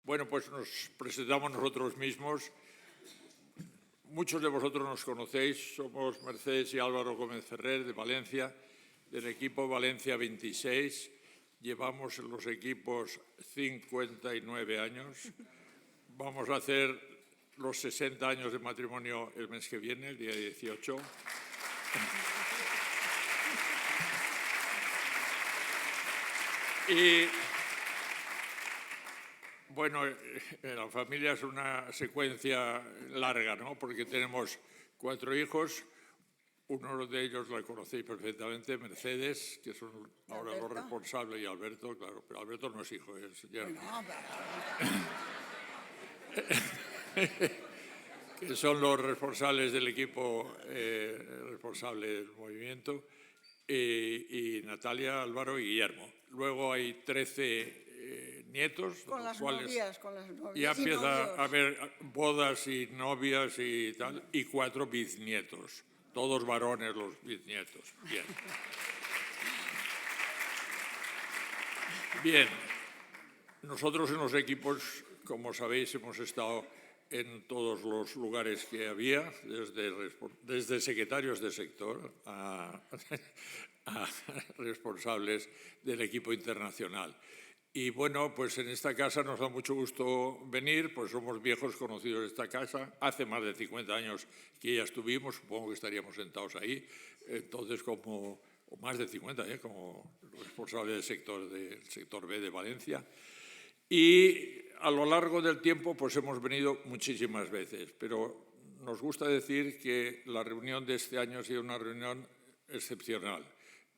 Bueno, pues nos presentamos nosotros mismos. Muchos de vosotros nos conocéis, somos Mercedes y Álvaro Gómez Ferrer de Valencia, del equipo Valencia 26. Llevamos en los equipos 59 años. Vamos a hacer los 60 años de matrimonio el mes que viene, el día 18. Y bueno, la familia es una secuencia larga, ¿no? Porque tenemos 4 hijos. Uno de ellos la conocéis perfectamente, Mercedes, que son ahora los responsables, y Alberto, claro, pero Alberto no es hijo, es yerno. Que son los responsables del equipo responsable del movimiento, y Natalia, Álvaro y Guillermo. Luego hay 13 nietos, con las cuales novias, ya empieza a haber bodas y novias y tal, y 4 bisnietos, todos varones los bisnietos. Bien. Bien, nosotros en los equipos, como sabéis, hemos estado en todos los lugares que había, desde secretarios de sector a responsables del equipo internacional. Y bueno, pues en esta casa nos da mucho gusto venir, pues somos viejos conocidos de esta casa. Hace más de 50 años que ya estuvimos, supongo que estaríamos sentados ahí, entonces o más de 50, como responsable del sector B de Valencia. Y a lo largo del tiempo pues hemos venido muchísimas veces, pero nos gusta decir que la reunión de este año ha sido una reunión excepcional.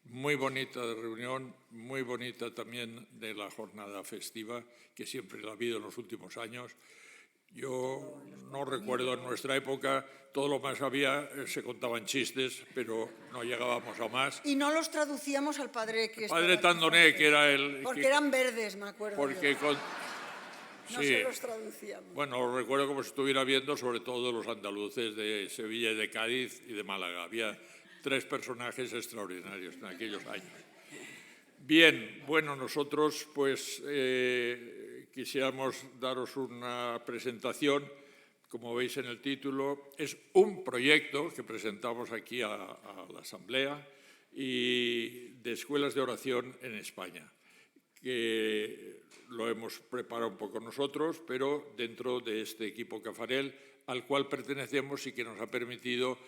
Muy bonita de reunión, muy bonita también de la jornada festiva, que siempre la ha habido en los últimos años. Yo no recuerdo en nuestra época, todo lo más había, se contaban chistes, pero no llegábamos a más. Y no los traducíamos al padre que Padre Tandoné, que era el... Porque eran verdes, me acuerdo. Porque no sí, se los traducíamos. Bueno, lo recuerdo como si estuviera viendo sobre todo los andaluces de Sevilla y de Cádiz y de Málaga. Había 3 personajes extraordinarios en aquellos años. Bien, bueno, nosotros pues quisiéramos daros una presentación. Como veis en el título, es un proyecto que presentamos aquí a la Asamblea y de escuelas de oración en España, que lo hemos preparado un poco nosotros, pero dentro de este equipo Cafarel, al cual pertenecemos y que nos ha permitido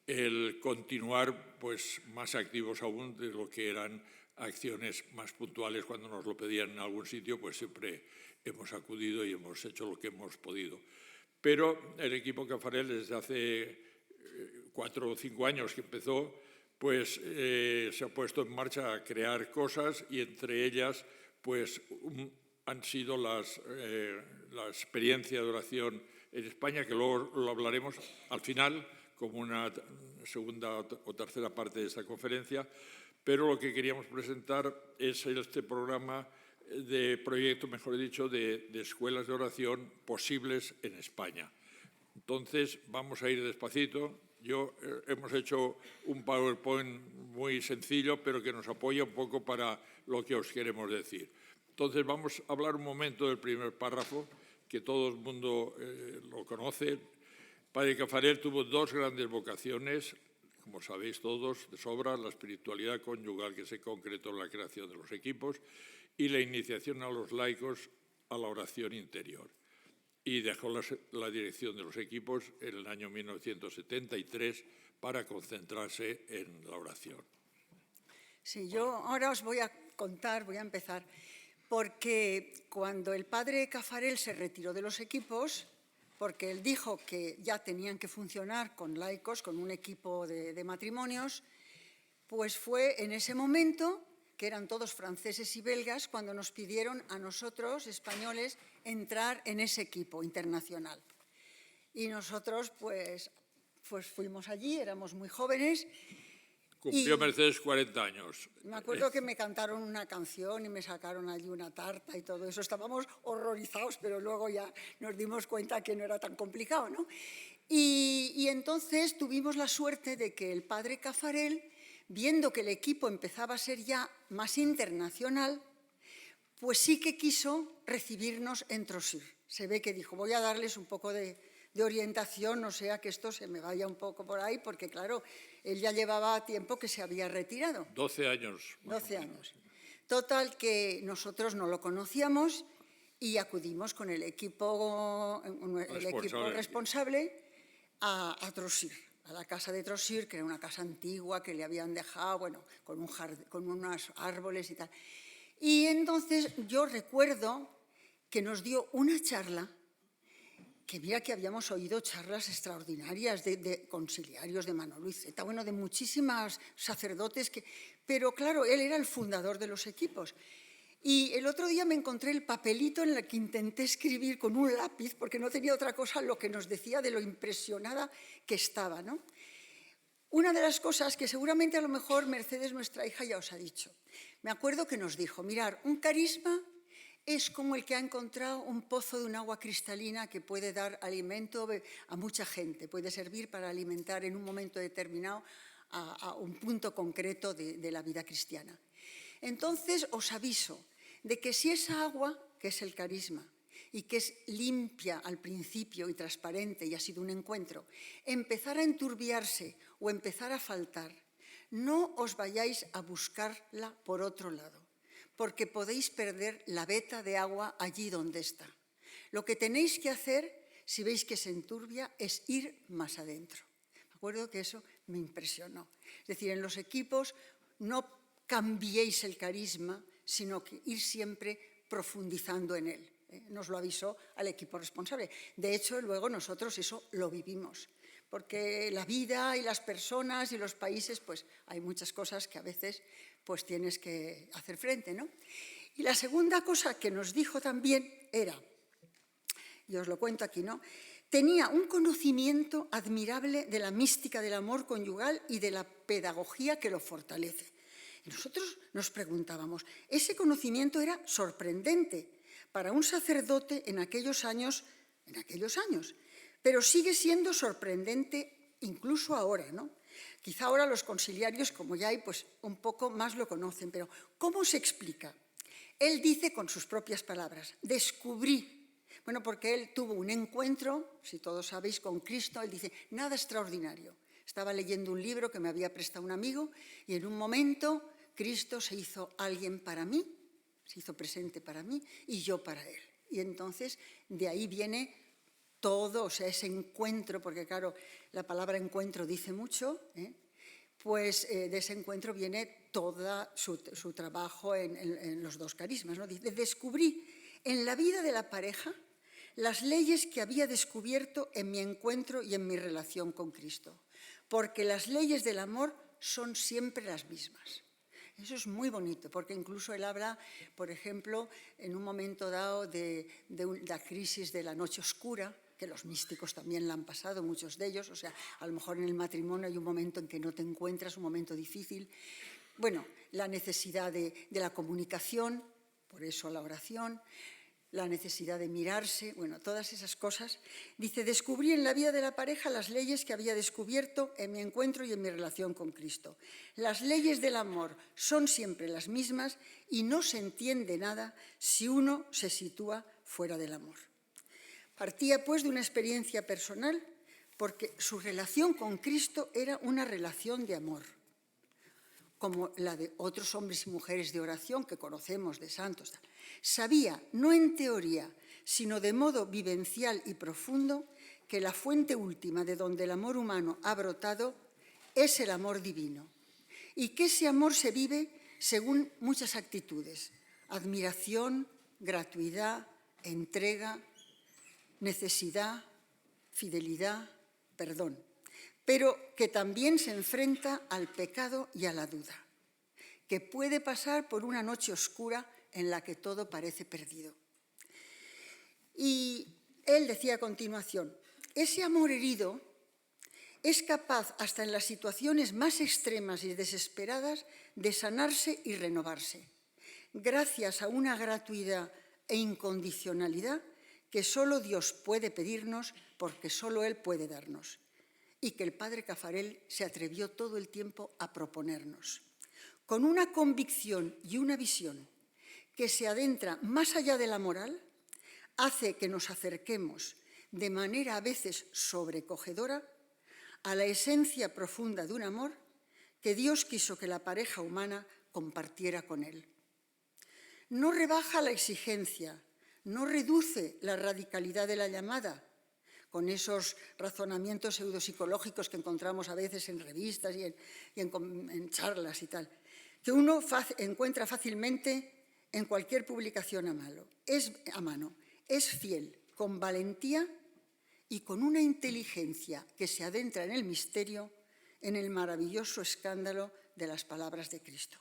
el continuar pues, más activos aún de lo que eran acciones más puntuales. Cuando nos lo pedían en algún sitio, pues siempre hemos acudido y hemos hecho lo que hemos podido. Pero el equipo Cafarel, desde hace 4 o 5 años que empezó, pues se ha puesto en marcha a crear cosas, y entre ellas pues han sido la experiencia de oración en España, que luego lo hablaremos al final como una segunda o tercera parte de esta conferencia, pero lo que queríamos presentar es este programa de proyecto, mejor dicho, de escuelas de oración posibles en España. Entonces, vamos a ir despacito. Hemos hecho un PowerPoint muy sencillo, pero que nos apoya un poco para lo que os queremos decir. Entonces, vamos a hablar un momento del primer párrafo, que todo el mundo lo conoce. Padre Cafarel tuvo 2 grandes vocaciones, como sabéis todos, de sobra: la espiritualidad conyugal, que se concretó en la creación de los equipos, y la iniciación a los laicos a la oración interior. Y dejó la dirección de los equipos en el año 1973 para concentrarse en la oración. Sí, yo ahora os voy a contar, voy a empezar, porque cuando el padre Cafarel se retiró de los equipos, porque él dijo que ya tenían que funcionar con laicos, con un equipo de matrimonios, pues fue en ese momento, que eran todos franceses y belgas, cuando nos pidieron a nosotros, españoles, entrar en ese equipo internacional. Y nosotros pues fuimos allí, éramos muy jóvenes. Cumplió Mercedes 40 años. Me acuerdo que me cantaron una canción y me sacaron allí una tarta y todo eso. Estábamos horrorizados, pero luego ya nos dimos cuenta que no era tan complicado, ¿no? Y entonces tuvimos la suerte de que el padre Cafarel, viendo que el equipo empezaba a ser ya más internacional, pues sí que quiso recibirnos en Trosir. Se ve que dijo, voy a darles un poco de orientación, no sea que esto se me vaya un poco por ahí, porque claro, él ya llevaba tiempo que se había retirado. 12 años. 12 años. Total, que nosotros no lo conocíamos y acudimos con el equipo responsable a Trosir, a la casa de Trosir, que era una casa antigua que le habían dejado, bueno, con unos árboles y tal. Y entonces yo recuerdo que nos dio una charla, que mira que habíamos oído charlas extraordinarias de conciliarios, de Manolo Iceta, bueno, de muchísimos sacerdotes, pero claro, él era el fundador de los equipos. Y el otro día me encontré el papelito en el que intenté escribir con un lápiz, porque no tenía otra cosa, lo que nos decía de lo impresionada que estaba, ¿no? Una de las cosas que seguramente a lo mejor Mercedes, nuestra hija, ya os ha dicho. Me acuerdo que nos dijo, mirar, un carisma es como el que ha encontrado un pozo de un agua cristalina que puede dar alimento a mucha gente, puede servir para alimentar en un momento determinado a un punto concreto de la vida cristiana. Entonces os aviso de que si esa agua, que es el carisma, y que es limpia al principio y transparente y ha sido un encuentro, empezar a enturbiarse o empezar a faltar, no os vayáis a buscarla por otro lado, porque podéis perder la veta de agua allí donde está. Lo que tenéis que hacer, si veis que se enturbia, es ir más adentro. Me acuerdo que eso me impresionó. Es decir, en los equipos no cambiéis el carisma, sino que ir siempre profundizando en él. Nos lo avisó al equipo responsable. De hecho, luego nosotros eso lo vivimos, porque la vida y las personas y los países, pues hay muchas cosas que a veces pues tienes que hacer frente, ¿no? Y la segunda cosa que nos dijo también era, y os lo cuento aquí, ¿no? Tenía un conocimiento admirable de la mística del amor conyugal y de la pedagogía que lo fortalece. Y nosotros nos preguntábamos, ese conocimiento era sorprendente para un sacerdote en aquellos años, pero sigue siendo sorprendente incluso ahora, ¿no? Quizá ahora los conciliarios, como ya hay, pues un poco más lo conocen, pero ¿cómo se explica? Él dice con sus propias palabras, descubrí, bueno, porque él tuvo un encuentro, si todos sabéis, con Cristo, él dice, nada extraordinario. Estaba leyendo un libro que me había prestado un amigo y en un momento Cristo se hizo alguien para mí, se hizo presente para mí y yo para él. Y entonces de ahí viene todo, o sea, ese encuentro, porque claro, la palabra encuentro dice mucho, pues de ese encuentro viene todo su trabajo en los dos carismas, ¿no? Dice, descubrí en la vida de la pareja las leyes que había descubierto en mi encuentro y en mi relación con Cristo, porque las leyes del amor son siempre las mismas. Eso es muy bonito, porque incluso él habla, por ejemplo, en un momento dado de la crisis de la noche oscura, que los místicos también la han pasado, muchos de ellos, o sea, a lo mejor en el matrimonio hay un momento en que no te encuentras, un momento difícil. Bueno, la necesidad de la comunicación, por eso la oración, la necesidad de mirarse, bueno, todas esas cosas. Dice, descubrí en la vida de la pareja las leyes que había descubierto en mi encuentro y en mi relación con Cristo. Las leyes del amor son siempre las mismas y no se entiende nada si uno se sitúa fuera del amor. Partía, pues, de una experiencia personal porque su relación con Cristo era una relación de amor, como la de otros hombres y mujeres de oración que conocemos, de santos. Sabía, no en teoría, sino de modo vivencial y profundo, que la fuente última de donde el amor humano ha brotado es el amor divino, y que ese amor se vive según muchas actitudes: admiración, gratuidad, entrega, necesidad, fidelidad, perdón, pero que también se enfrenta al pecado y a la duda, que puede pasar por una noche oscura en la que todo parece perdido. Y él decía a continuación, ese amor herido es capaz, hasta en las situaciones más extremas y desesperadas, de sanarse y renovarse, gracias a una gratuidad e incondicionalidad que solo Dios puede pedirnos, porque solo Él puede darnos, y que el padre Caffarel se atrevió todo el tiempo a proponernos, con una convicción y una visión que se adentra más allá de la moral, hace que nos acerquemos de manera a veces sobrecogedora a la esencia profunda de un amor que Dios quiso que la pareja humana compartiera con Él. No rebaja la exigencia, no reduce la radicalidad de la llamada, con esos razonamientos pseudopsicológicos que encontramos a veces en revistas y en charlas y tal, que uno encuentra fácilmente en cualquier publicación a mano. Es fiel, con valentía y con una inteligencia que se adentra en el misterio, en el maravilloso escándalo de las palabras de Cristo.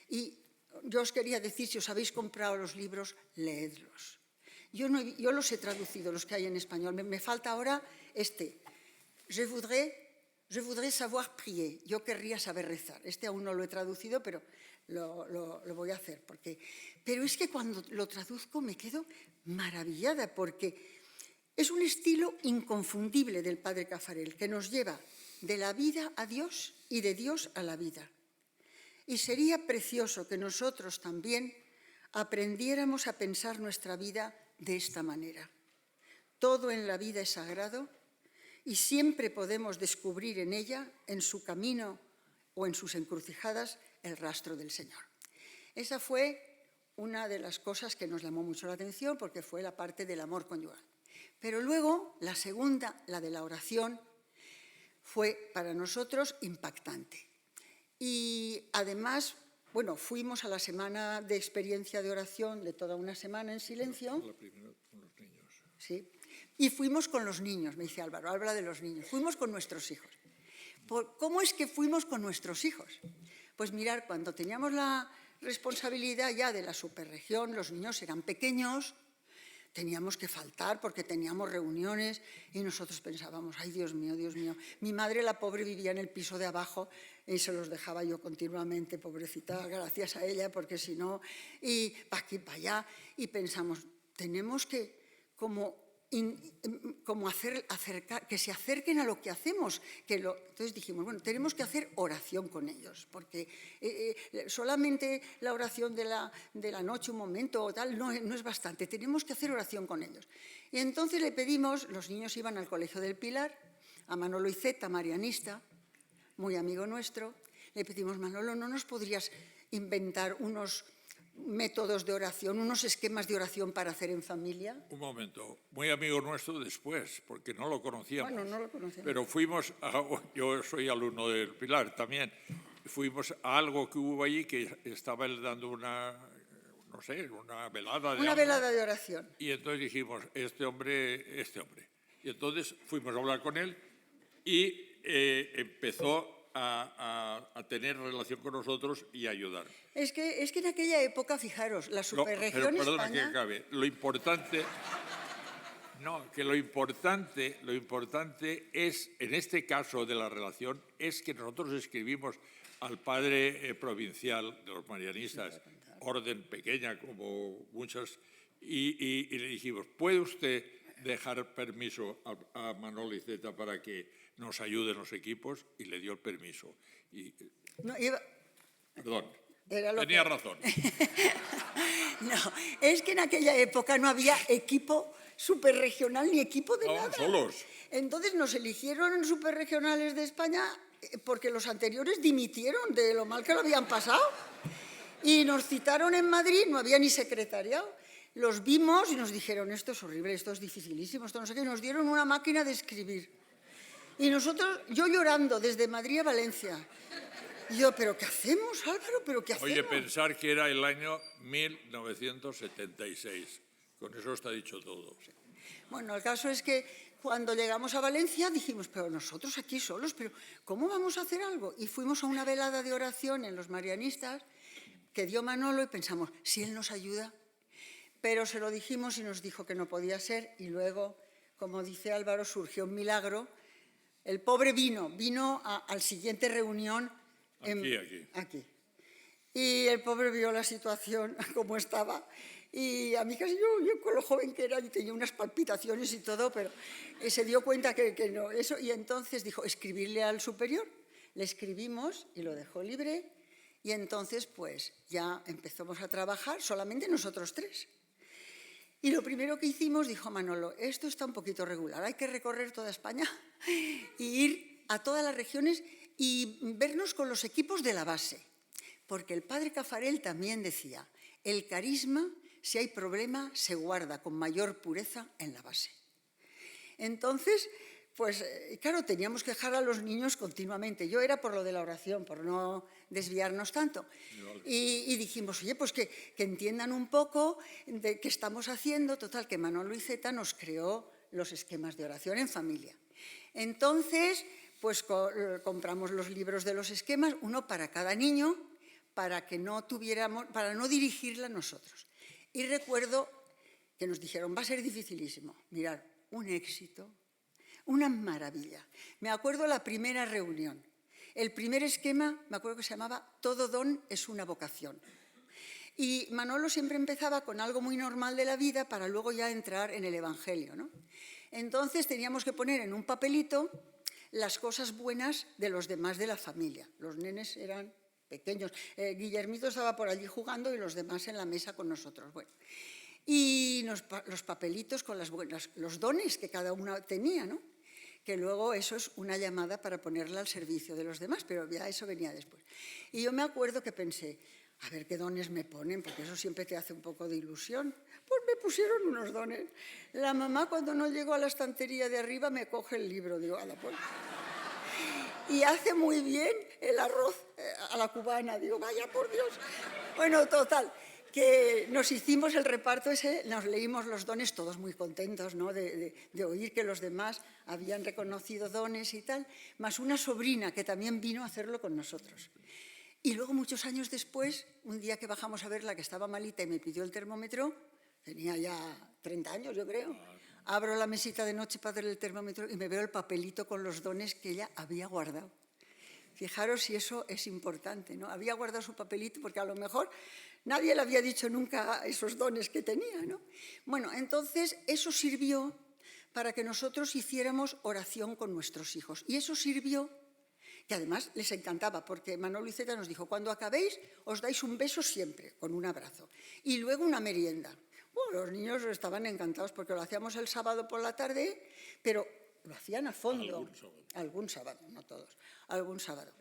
Y yo os quería decir, si os habéis comprado los libros, leedlos. Yo los he traducido, los que hay en español. Me falta ahora este. Je voudrais savoir prier. Yo querría saber rezar. Este aún no lo he traducido, pero lo voy a hacer. Pero es que cuando lo traduzco me quedo maravillada, porque es un estilo inconfundible del padre Caffarel, que nos lleva de la vida a Dios y de Dios a la vida. Y sería precioso que nosotros también aprendiéramos a pensar nuestra vida de esta manera. Todo en la vida es sagrado y siempre podemos descubrir en ella, en su camino o en sus encrucijadas, el rastro del Señor. Esa fue una de las cosas que nos llamó mucho la atención, porque fue la parte del amor conyugal. Pero luego, la segunda, la de la oración, fue para nosotros impactante. Y además, bueno, fuimos a la semana de experiencia de oración de toda una semana en silencio. La primera con los niños. Sí. Y fuimos con los niños, me dice Álvaro, habla de los niños. Fuimos con nuestros hijos. ¿Cómo es que fuimos con nuestros hijos? Pues mirar, cuando teníamos la responsabilidad ya de la superregión, los niños eran pequeños, teníamos que faltar porque teníamos reuniones y nosotros pensábamos, ay, Dios mío, Dios mío. Mi madre, la pobre, vivía en el piso de abajo y se los dejaba yo continuamente, pobrecita, gracias a ella, porque si no, y para aquí, para allá. Y pensamos, tenemos que que se acerquen a lo que hacemos. Entonces dijimos, bueno, tenemos que hacer oración con ellos, porque solamente la oración de la noche, un momento o tal, no es bastante, tenemos que hacer oración con ellos. Y entonces le pedimos, los niños iban al Colegio del Pilar, a Manolo Iceta, marianista, muy amigo nuestro, le pedimos, Manolo, ¿no nos podrías inventar unos métodos de oración, unos esquemas de oración para hacer en familia? Un momento, muy amigo nuestro después, porque no lo conocíamos. Bueno, no lo conocíamos. Pero yo soy alumno del Pilar también, fuimos a algo que hubo allí que estaba él dando una velada. Una velada de oración. Y entonces dijimos, este hombre. Y entonces fuimos a hablar con él y empezó a tener relación con nosotros y a ayudar. Es que en aquella época, fijaros, la superregión Perdona España... que acabe. Lo importante es, en este caso de la relación, es que nosotros escribimos al padre provincial de los marianistas, orden pequeña como muchas, y le dijimos, ¿puede usted dejar permiso a Manolo Iceta para que nos ayuden los equipos? Y le dio el permiso. Perdón, tenía razón. No, es que en aquella época no había equipo superregional ni equipo de nada. Solos. Entonces nos eligieron superregionales de España porque los anteriores dimitieron de lo mal que lo habían pasado. Y nos citaron en Madrid, no había ni secretariado. Los vimos y nos dijeron, esto es horrible, esto es dificilísimo, esto no sé qué. Y nos dieron una máquina de escribir. Y nosotros, yo llorando desde Madrid a Valencia. Y yo, ¿pero qué hacemos, Álvaro? ¿Pero qué hacemos? Oye, pensar que era el año 1976. Con eso está dicho todo. Bueno, el caso es que cuando llegamos a Valencia dijimos, pero nosotros aquí solos, pero ¿cómo vamos a hacer algo? Y fuimos a una velada de oración en los marianistas que dio Manolo y pensamos, si él nos ayuda. Pero se lo dijimos y nos dijo que no podía ser y luego, como dice Álvaro, surgió un milagro. El pobre vino a la siguiente reunión. Aquí. Y el pobre vio la situación como estaba. Y a mí casi yo con lo joven que era, y tenía unas palpitaciones y todo, pero se dio cuenta que no. Eso, y entonces dijo, escribirle al superior. Le escribimos y lo dejó libre. Y entonces, pues, ya empezamos a trabajar solamente nosotros tres. Y lo primero que hicimos, dijo Manolo, esto está un poquito regular, hay que recorrer toda España y ir a todas las regiones y vernos con los equipos de la base. Porque el padre Caffarel también decía, el carisma, si hay problema, se guarda con mayor pureza en la base. Entonces, pues claro, teníamos que dejar a los niños continuamente. Yo era por lo de la oración, por no desviarnos tanto. Y dijimos, oye, pues que entiendan un poco de qué estamos haciendo. Total, que Manolo Iceta nos creó los esquemas de oración en familia. Entonces, pues compramos los libros de los esquemas, uno para cada niño, para no dirigirla nosotros. Y recuerdo que nos dijeron, va a ser dificilísimo. Mirad, un éxito. Una maravilla. Me acuerdo la primera reunión. El primer esquema, me acuerdo que se llamaba Todo don es una vocación. Y Manolo siempre empezaba con algo muy normal de la vida para luego ya entrar en el Evangelio, ¿no? Entonces teníamos que poner en un papelito las cosas buenas de los demás de la familia. Los nenes eran pequeños. Guillermito estaba por allí jugando y los demás en la mesa con nosotros. Bueno. Y los papelitos con los dones que cada uno tenía, ¿no? Que luego eso es una llamada para ponerla al servicio de los demás, pero ya eso venía después. Y yo me acuerdo que pensé, a ver qué dones me ponen, porque eso siempre te hace un poco de ilusión. Pues me pusieron unos dones. La mamá, cuando no llegó a la estantería de arriba, me coge el libro, digo, a la puerta. Y hace muy bien el arroz a la cubana, digo, vaya por Dios. Bueno, total, que nos hicimos el reparto ese, nos leímos los dones, todos muy contentos, ¿no? de oír que los demás habían reconocido dones y tal, más una sobrina que también vino a hacerlo con nosotros. Y luego, muchos años después, un día que bajamos a verla, que estaba malita y me pidió el termómetro, tenía ya 30 años, yo creo, abro la mesita de noche para darle el termómetro y me veo el papelito con los dones que ella había guardado. Fijaros si eso es importante, ¿no? Había guardado su papelito porque a lo mejor nadie le había dicho nunca esos dones que tenía, ¿no? Bueno, entonces eso sirvió para que nosotros hiciéramos oración con nuestros hijos. Y eso sirvió, que además les encantaba, porque Manolo Iceta nos dijo, cuando acabéis os dais un beso siempre, con un abrazo, y luego una merienda. Bueno, los niños estaban encantados porque lo hacíamos el sábado por la tarde, pero lo hacían a fondo. Algún sábado, no todos, algún sábado.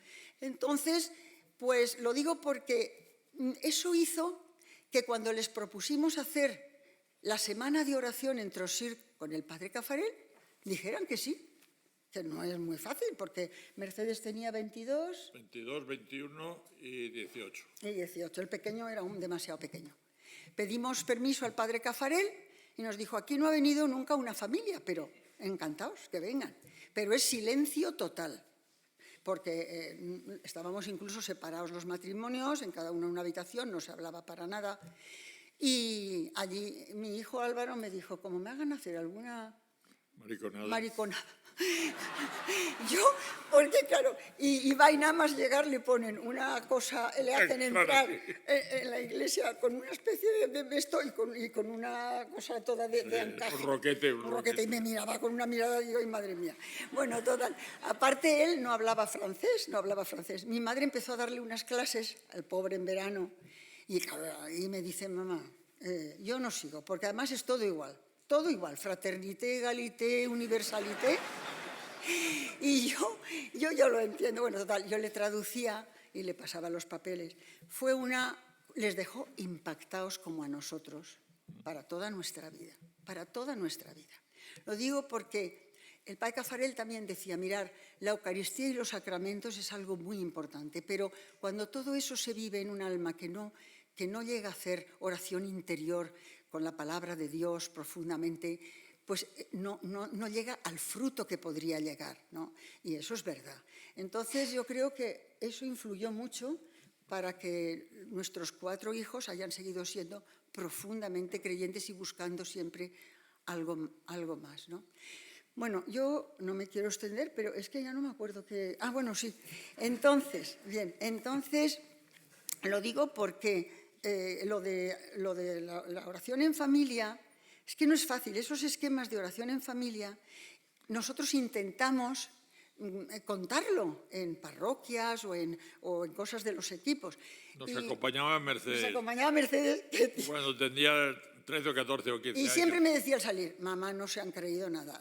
Entonces, pues lo digo porque eso hizo que cuando les propusimos hacer la semana de oración en Trosir con el padre Caffarel, dijeran que sí, que no es muy fácil, porque Mercedes tenía 22... 22, 21 y 18. Y 18, el pequeño era demasiado pequeño. Pedimos permiso al padre Caffarel y nos dijo, aquí no ha venido nunca una familia, pero encantados que vengan. Pero es silencio total, porque estábamos incluso separados los matrimonios, en cada uno en una habitación, no se hablaba para nada. Y allí mi hijo Álvaro me dijo, como me hagan hacer alguna mariconada. Yo, porque claro, y va y nada más llegar le ponen una cosa, le hacen entrar en la iglesia con una especie de vesto y con una cosa toda de encaje. Un roquete. Y me miraba con una mirada, digo, ay, madre mía. Bueno, total. Aparte él no hablaba francés. Mi madre empezó a darle unas clases al pobre en verano y claro, ahí me dice, mamá, yo no sigo, porque además es todo igual, fraternité, égalité, universalité. Y yo lo entiendo. Bueno, total, yo le traducía y le pasaba los papeles. Les dejó impactados como a nosotros para toda nuestra vida, Lo digo porque el padre Caffarel también decía, mirar, la Eucaristía y los sacramentos es algo muy importante, pero cuando todo eso se vive en un alma que no llega a hacer oración interior con la palabra de Dios profundamente, pues no llega al fruto que podría llegar, ¿no? Y eso es verdad. Entonces yo creo que eso influyó mucho para que nuestros 4 hijos hayan seguido siendo profundamente creyentes y buscando siempre algo más, ¿no? Bueno, yo no me quiero extender, pero es que ya no me acuerdo qué... Ah, bueno, sí. Entonces, lo digo porque lo de la oración en familia... Es que no es fácil. Esos esquemas de oración en familia, nosotros intentamos contarlo en parroquias o en cosas de los equipos. Nos acompañaba Mercedes. Nos acompañaba Mercedes. Cuando tenía 13 o 14 o 15 años. Y siempre me decía al salir, mamá, no se han creído nada.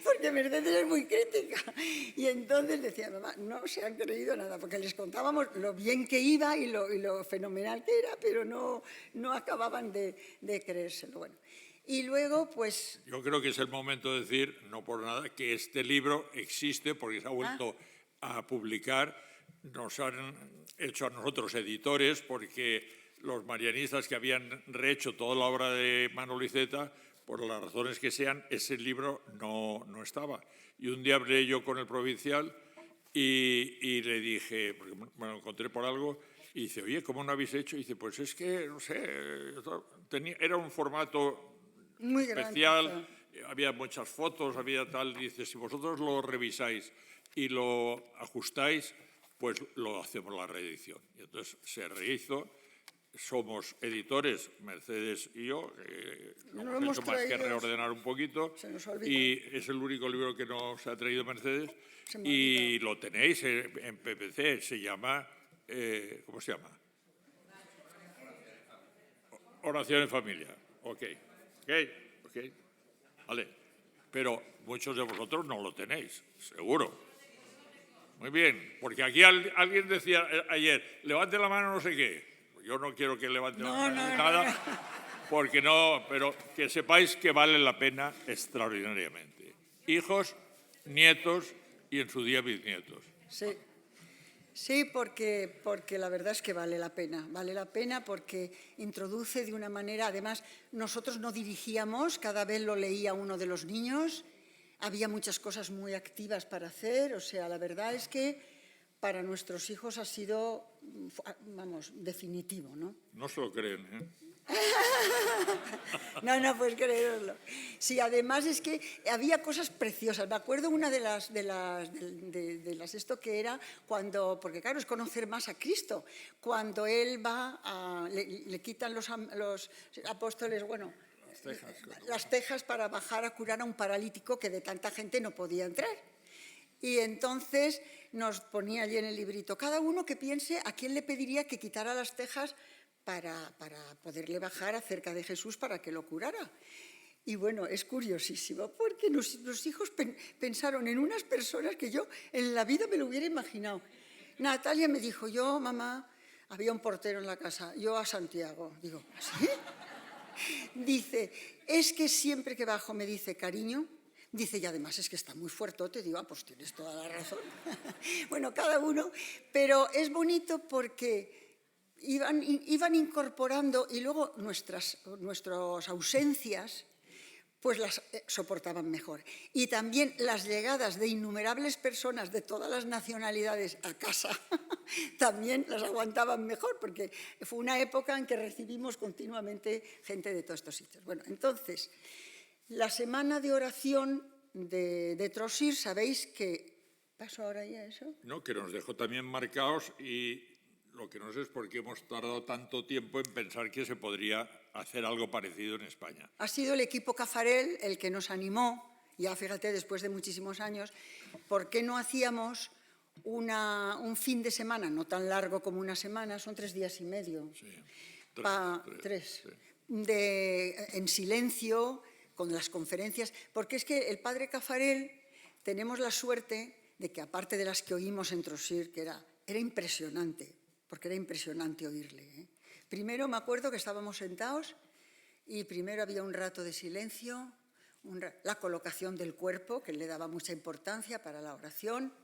Porque Mercedes es muy crítica. Y entonces decía, mamá, no se han creído nada, porque les contábamos lo bien que iba y lo fenomenal que era, pero no acababan de creérselo. Bueno, y luego, pues... Yo creo que es el momento de decir, no por nada, que este libro existe porque se ha vuelto a publicar. Nos han hecho a nosotros editores porque los marianistas que habían rehecho toda la obra de Manolo Iceta, por las razones que sean, ese libro no estaba. Y un día hablé yo con el provincial y le dije, porque me lo encontré por algo, y dice, oye, ¿cómo no habéis hecho? Y dice, pues es que, no sé, era un formato muy especial, grande, había muchas fotos, había tal, y dice, si vosotros lo revisáis y lo ajustáis, pues lo hacemos la reedición. Y entonces se rehizo. Somos editores, Mercedes y yo, no hemos hecho más que reordenar un poquito, y es el único libro que nos ha traído Mercedes, y lo tenéis en PPC, se llama, ¿cómo se llama? Oración en familia, ok, vale, pero muchos de vosotros no lo tenéis, seguro. Muy bien, porque aquí alguien decía ayer, levante la mano no sé qué. Yo no quiero que levante nada, porque no, pero que sepáis que vale la pena extraordinariamente. Hijos, nietos y en su día bisnietos. Sí, porque la verdad es que vale la pena porque introduce de una manera, además nosotros no dirigíamos, cada vez lo leía uno de los niños, había muchas cosas muy activas para hacer, o sea, la verdad es que para nuestros hijos ha sido, vamos, definitivo, ¿no? No se lo creen, ¿eh? No, pues creerlo. Sí, además es que había cosas preciosas. Me acuerdo una de las esto que era cuando, porque claro, es conocer más a Cristo. Cuando él va, le quitan los apóstoles, bueno, las tejas para bajar a curar a un paralítico que de tanta gente no podía entrar. Y entonces nos ponía allí en el librito, cada uno que piense a quién le pediría que quitara las tejas para poderle bajar acerca de Jesús para que lo curara. Y bueno, es curiosísimo, porque los hijos pensaron en unas personas que yo en la vida me lo hubiera imaginado. Natalia me dijo, yo, mamá, había un portero en la casa, yo a Santiago. Digo, ¿sí? Dice, es que siempre que bajo me dice, cariño, dice, y además es que está muy fuertote. Digo, pues tienes toda la razón. Bueno, cada uno, pero es bonito porque iban incorporando y luego nuestras ausencias pues las soportaban mejor. Y también las llegadas de innumerables personas de todas las nacionalidades a casa también las aguantaban mejor, porque fue una época en que recibimos continuamente gente de todos estos sitios. Bueno, entonces, la semana de oración de Trosir, ¿sabéis que paso ahora ya eso? No, que nos dejó también marcados, y lo que no sé es por qué hemos tardado tanto tiempo en pensar que se podría hacer algo parecido en España. Ha sido el equipo Cafarel el que nos animó, ya fíjate, después de muchísimos años, ¿por qué no hacíamos un fin de semana, no tan largo como una semana, son 3 días y medio, sí, tres, sí. En silencio, con las conferencias, porque es que el padre Cafarel tenemos la suerte de que, aparte de las que oímos en Trosir, que era impresionante, porque era impresionante oírle, ¿eh? Primero me acuerdo que estábamos sentados y primero había un rato de silencio, la colocación del cuerpo, que le daba mucha importancia para la oración,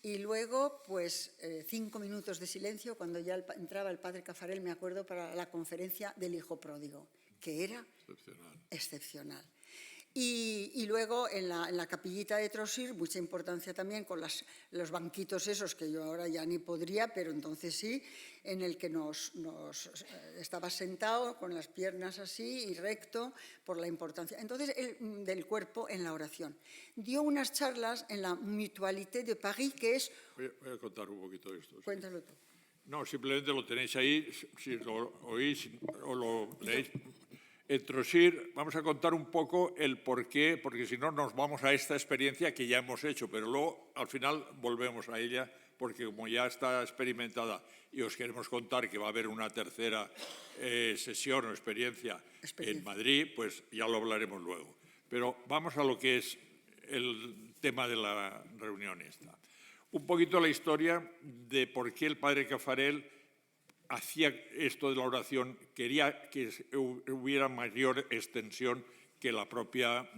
y luego pues 5 minutos de silencio cuando ya entraba el padre Cafarel, me acuerdo, para la conferencia del hijo pródigo, que era excepcional. Y luego en la capillita de Trosir, mucha importancia también con los banquitos esos, que yo ahora ya ni podría, pero entonces sí, en el que estaba sentado con las piernas así y recto por la importancia. Entonces, del cuerpo en la oración. Dio unas charlas en la Mutualité de París, que es... Voy a contar un poquito de esto. ¿Sí? Cuéntalo tú. No, simplemente lo tenéis ahí, si lo oís o lo leéis. En Trosir vamos a contar un poco el porqué, porque si no nos vamos a esta experiencia que ya hemos hecho, pero luego al final volvemos a ella, porque como ya está experimentada y os queremos contar que va a haber una tercera sesión o experiencia en Madrid, pues ya lo hablaremos luego. Pero vamos a lo que es el tema de la reunión esta. Un poquito la historia de por qué el padre Caffarel hacía esto de la oración, quería que hubiera mayor extensión que la propia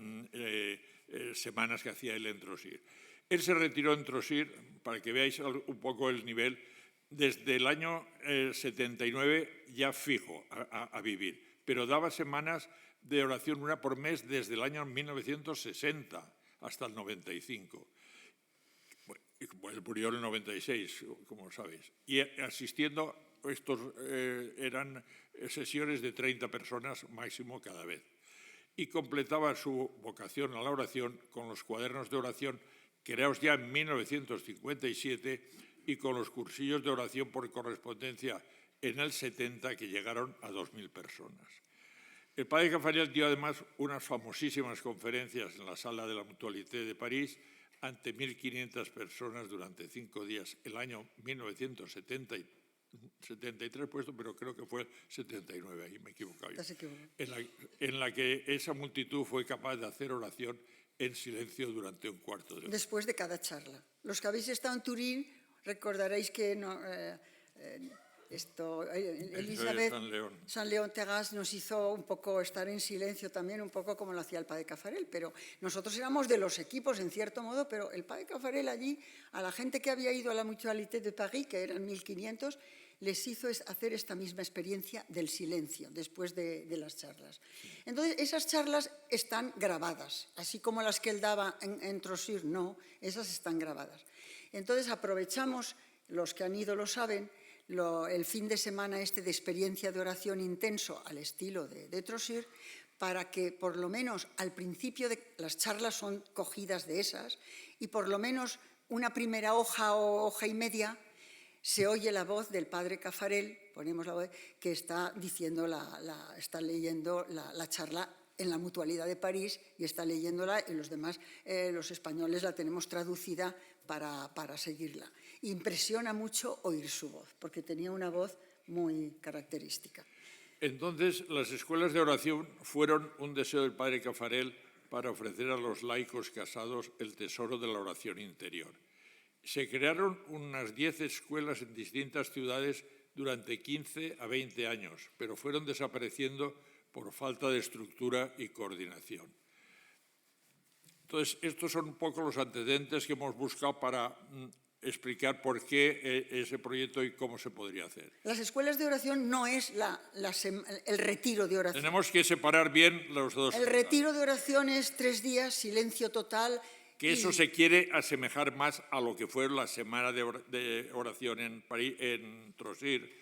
semanas que hacía él en Trosir. Él se retiró en Trosir, para que veáis un poco el nivel, desde el año 79 ya fijo a vivir, pero daba semanas de oración una por mes desde el año 1960 hasta el 95. Él murió en el 96, como sabéis, y asistiendo. Estos eran sesiones de 30 personas máximo cada vez. Y completaba su vocación a la oración con los cuadernos de oración creados ya en 1957 y con los cursillos de oración por correspondencia en el 70 que llegaron a 2.000 personas. El padre Caffarel dio además unas famosísimas conferencias en la Sala de la Mutualité de París ante 1.500 personas durante 5 días el año 1973 puesto, pero creo que fue el 79, ahí me he equivocado yo, en la que esa multitud fue capaz de hacer oración en silencio durante un cuarto de hora. Después de cada charla. Los que habéis estado en Turín recordaréis que Elizabeth San León Tegas nos hizo un poco estar en silencio también, un poco como lo hacía el padre Caffarel, pero nosotros éramos de los equipos en cierto modo, pero el padre Caffarel allí, a la gente que había ido a la Mutualité de París, que eran 1.500, les hizo hacer esta misma experiencia del silencio después de las charlas. Entonces, esas charlas están grabadas, así como las que él daba en Trosir, no, esas están grabadas. Entonces, aprovechamos, los que han ido lo saben, el fin de semana de experiencia de oración intenso al estilo de Trosir, para que por lo menos al principio de las charlas son cogidas de esas y por lo menos una primera hoja o hoja y media se oye la voz del padre Caffarel, ponemos la voz, que está diciendo está leyendo la charla en la Mutualidad de París y está leyéndola y los demás, los españoles, la tenemos traducida para seguirla. Impresiona mucho oír su voz, porque tenía una voz muy característica. Entonces, las escuelas de oración fueron un deseo del padre Caffarel para ofrecer a los laicos casados el tesoro de la oración interior. Se crearon unas 10 escuelas en distintas ciudades durante 15 a 20 años, pero fueron desapareciendo por falta de estructura y coordinación. Entonces, estos son un poco los antecedentes que hemos buscado para explicar por qué ese proyecto y cómo se podría hacer. Las escuelas de oración no es el retiro de oración. Tenemos que separar bien los dos. El retiro de oración es 3 días, silencio total. Que eso se quiere asemejar más a lo que fue la semana de oración en París, en Trosir,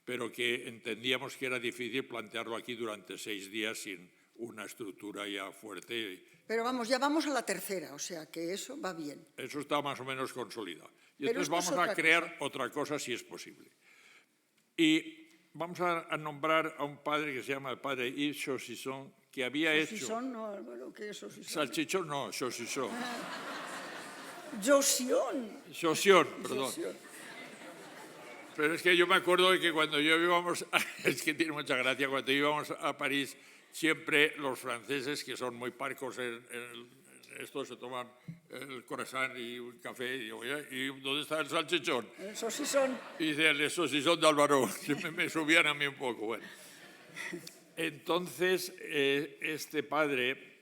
pero que entendíamos que era difícil plantearlo aquí durante 6 días sin una estructura ya fuerte. Pero vamos, ya vamos a la tercera, o sea que eso va bien. Eso está más o menos consolidado. Y entonces vamos a crear otra cosa si es posible. Y vamos a nombrar a un padre que se llama el padre Yves Chaussisson, que había hecho... ¿Chaussisson? No, Álvaro, ¿qué es Chaussisson? Salchichón, no, Chaussisson. Chaussisson, perdón. Pero es que yo me acuerdo de que cuando íbamos, es que tiene mucha gracia, cuando íbamos a París, siempre los franceses, que son muy parcos esto, se toman el croissant y un café, y digo, ¿y dónde está el salchichón? El Chaussisson. Y dice, el Chaussisson de Álvaro, me subían a mí un poco, bueno. Entonces, este padre,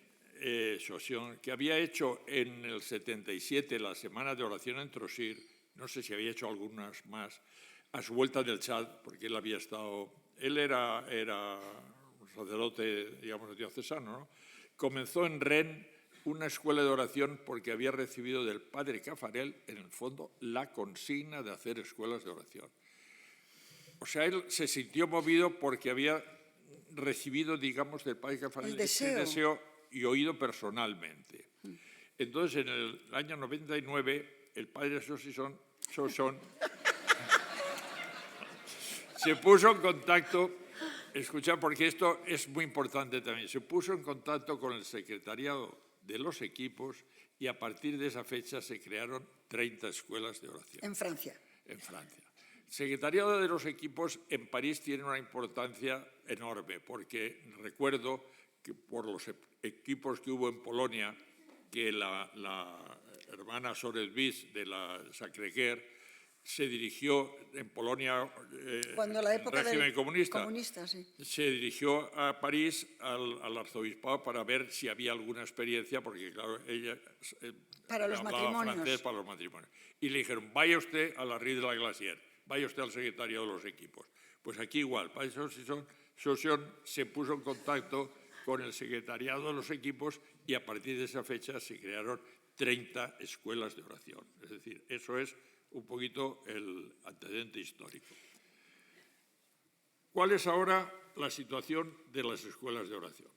Chaussisson, que había hecho en el 77 la semana de oración en Trosir, no sé si había hecho algunas más, a su vuelta del Chad, porque él había estado, él era un sacerdote, digamos, diocesano, ¿no? Comenzó en Rennes una escuela de oración porque había recibido del padre Caffarel, en el fondo, la consigna de hacer escuelas de oración. O sea, él se sintió movido porque había recibido, digamos, del padre Caffarel ese deseo y oído personalmente. Entonces, en el año 99, el padre Chaussisson se puso en contacto Escuchad, porque esto es muy importante también. Se puso en contacto con el secretariado de los equipos y a partir de esa fecha se crearon 30 escuelas de oración. En Francia. En Francia. El secretariado de los equipos en París tiene una importancia enorme, porque recuerdo que por los equipos que hubo en Polonia, que la hermana Soretbis de la Sacré-Cœur se dirigió en Polonia, cuando la época el régimen del comunista, sí. Se dirigió a París al arzobispado para ver si había alguna experiencia, porque claro, ella para los matrimonios. Francés para los matrimonios. Y le dijeron, vaya usted a la Rue de la Glacière, vaya usted al secretariado de los equipos. Pues aquí igual, País Saujon se puso en contacto con el secretariado de los equipos y a partir de esa fecha se crearon 30 escuelas de oración. Es decir, eso es un poquito el antecedente histórico. ¿Cuál es ahora la situación de las escuelas de oración?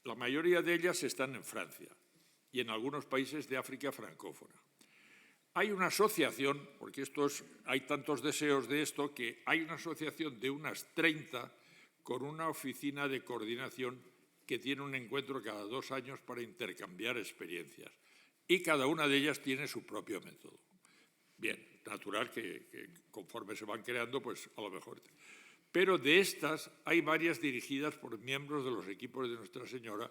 La mayoría de ellas están en Francia y en algunos países de África francófona. Hay una asociación, porque hay tantos deseos de esto, que hay una asociación de unas 30 con una oficina de coordinación que tiene un encuentro cada 2 años para intercambiar experiencias. Y cada una de ellas tiene su propio método. Bien, natural que conforme se van creando, pues a lo mejor. Pero de estas hay varias dirigidas por miembros de los equipos de Nuestra Señora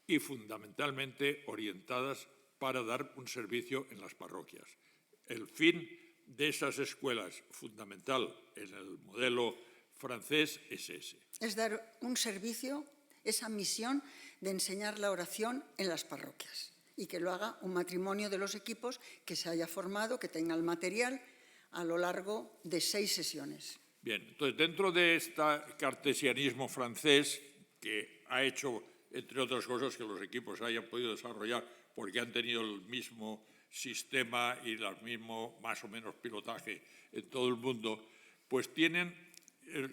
y fundamentalmente orientadas para dar un servicio en las parroquias. El fin de esas escuelas, fundamental en el modelo francés, es ese. Es dar un servicio, esa misión de enseñar la oración en las parroquias y que lo haga un matrimonio de los equipos que se haya formado, que tenga el material a lo largo de 6 sesiones. Bien, entonces dentro de este cartesianismo francés que ha hecho, entre otras cosas, que los equipos hayan podido desarrollar porque han tenido el mismo sistema y el mismo más o menos pilotaje en todo el mundo, pues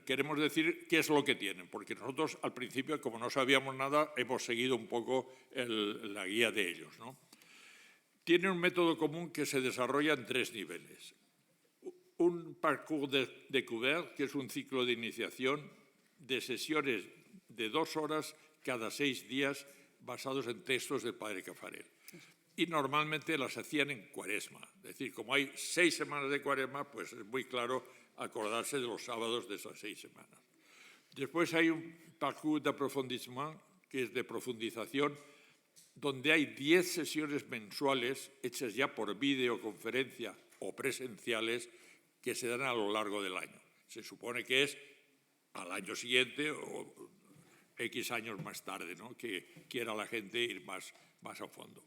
queremos decir qué es lo que tienen, porque nosotros al principio, como no sabíamos nada, hemos seguido un poco la guía de ellos, ¿no? Tienen un método común que se desarrolla en 3 niveles. Un parcours de découverte, que es un ciclo de iniciación de sesiones de 2 horas cada 6 días basados en textos del padre Caffarel. Y normalmente las hacían en Cuaresma. Es decir, como hay 6 semanas de Cuaresma, pues es muy claro acordarse de los sábados de esas 6 semanas. Después hay un parcours d'approfondissement, que es de profundización, donde hay 10 sesiones mensuales hechas ya por videoconferencia o presenciales que se dan a lo largo del año. Se supone que es al año siguiente o X años más tarde, ¿no?, que quiera la gente ir más a fondo.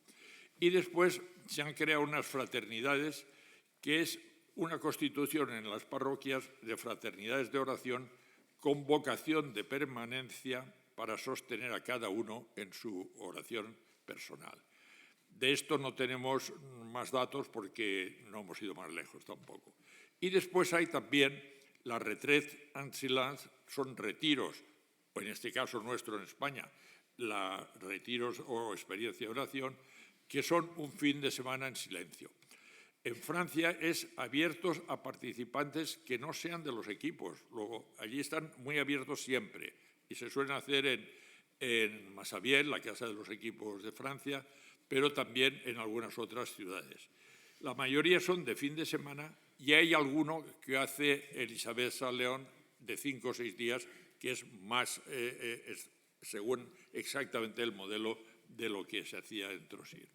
Y después se han creado unas fraternidades, que es una constitución en las parroquias de fraternidades de oración con vocación de permanencia para sostener a cada uno en su oración personal. De esto no tenemos más datos porque no hemos ido más lejos tampoco. Y después hay también la retraite en silence, son retiros, o en este caso nuestro en España, retiros o experiencia de oración, que son un fin de semana en silencio. En Francia es abiertos a participantes que no sean de los equipos. Luego, allí están muy abiertos siempre y se suelen hacer en Massabielle, la casa de los equipos de Francia, pero también en algunas otras ciudades. La mayoría son de fin de semana y hay alguno que hace Elisabeth Saint-Léon de 5 o 6 días, que es más según exactamente el modelo de lo que se hacía en Trosir.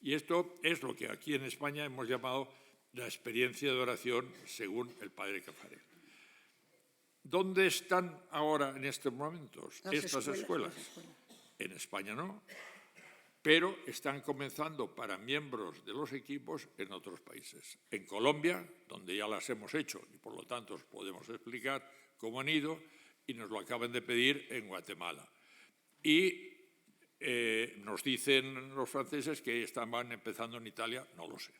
Y esto es lo que aquí en España hemos llamado la experiencia de oración según el padre Caffarel. ¿Dónde están ahora en estos momentos estas escuelas? En España no, pero están comenzando para miembros de los equipos en otros países. En Colombia, donde ya las hemos hecho y por lo tanto os podemos explicar cómo han ido, y nos lo acaban de pedir en Guatemala. Y nos dicen los franceses que estaban empezando en Italia, no lo sé.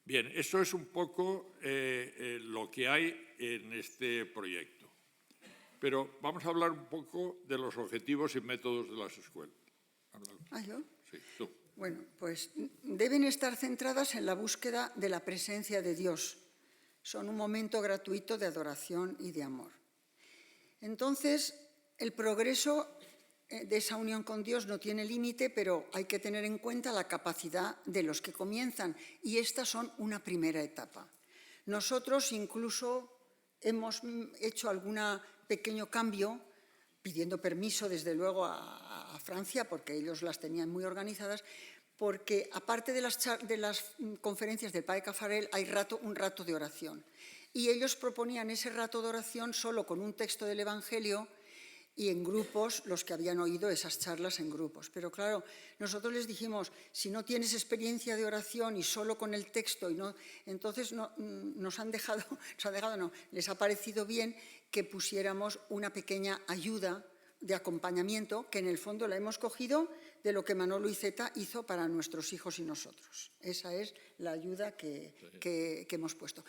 Bien, eso es un poco lo que hay en este proyecto. Pero vamos a hablar un poco de los objetivos y métodos de las escuelas. ¿Yo? Sí, tú. Bueno, pues deben estar centradas en la búsqueda de la presencia de Dios. Son un momento gratuito de adoración y de amor. Entonces, el progreso de esa unión con Dios no tiene límite, pero hay que tener en cuenta la capacidad de los que comienzan, y estas son una primera etapa. Nosotros incluso hemos hecho algún pequeño cambio, pidiendo permiso desde luego a Francia, porque ellos las tenían muy organizadas, porque aparte de las conferencias del padre Caffarel hay un rato de oración. Y ellos proponían ese rato de oración solo con un texto del Evangelio y en grupos, los que habían oído esas charlas en grupos. Pero claro, nosotros les dijimos, si no tienes experiencia de oración y solo con el texto, entonces les ha parecido bien que pusiéramos una pequeña ayuda de acompañamiento, que en el fondo la hemos cogido de lo que Manolo Iceta hizo para nuestros hijos y nosotros. Esa es la ayuda que hemos puesto.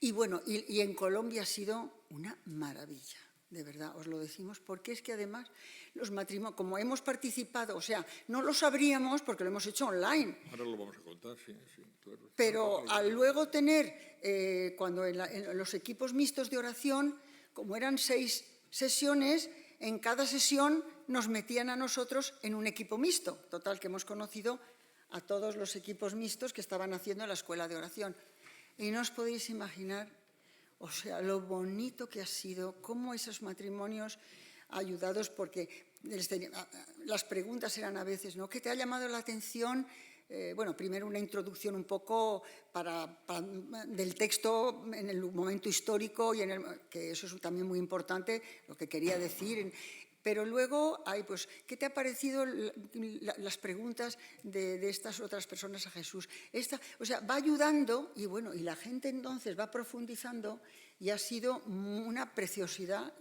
Y bueno, y en Colombia ha sido una maravilla. De verdad, os lo decimos, porque es que además los matrimonios, como hemos participado, o sea, no lo sabríamos porque lo hemos hecho online. Ahora lo vamos a contar, sí, claro. Pero al luego tener, cuando en los equipos mixtos de oración, como eran 6 sesiones, en cada sesión nos metían a nosotros en un equipo mixto. Total, que hemos conocido a todos los equipos mixtos que estaban haciendo la escuela de oración. Y no os podéis imaginar, o sea, lo bonito que ha sido, cómo esos matrimonios ayudados, porque las preguntas eran a veces, ¿no? ¿Qué te ha llamado la atención? Bueno, primero una introducción un poco del texto en el momento histórico, que eso es también muy importante, lo que quería decir. Pero luego hay, pues, ¿qué te ha parecido las preguntas de estas otras personas a Jesús? O sea, va ayudando y bueno, y la gente entonces va profundizando y ha sido una preciosidad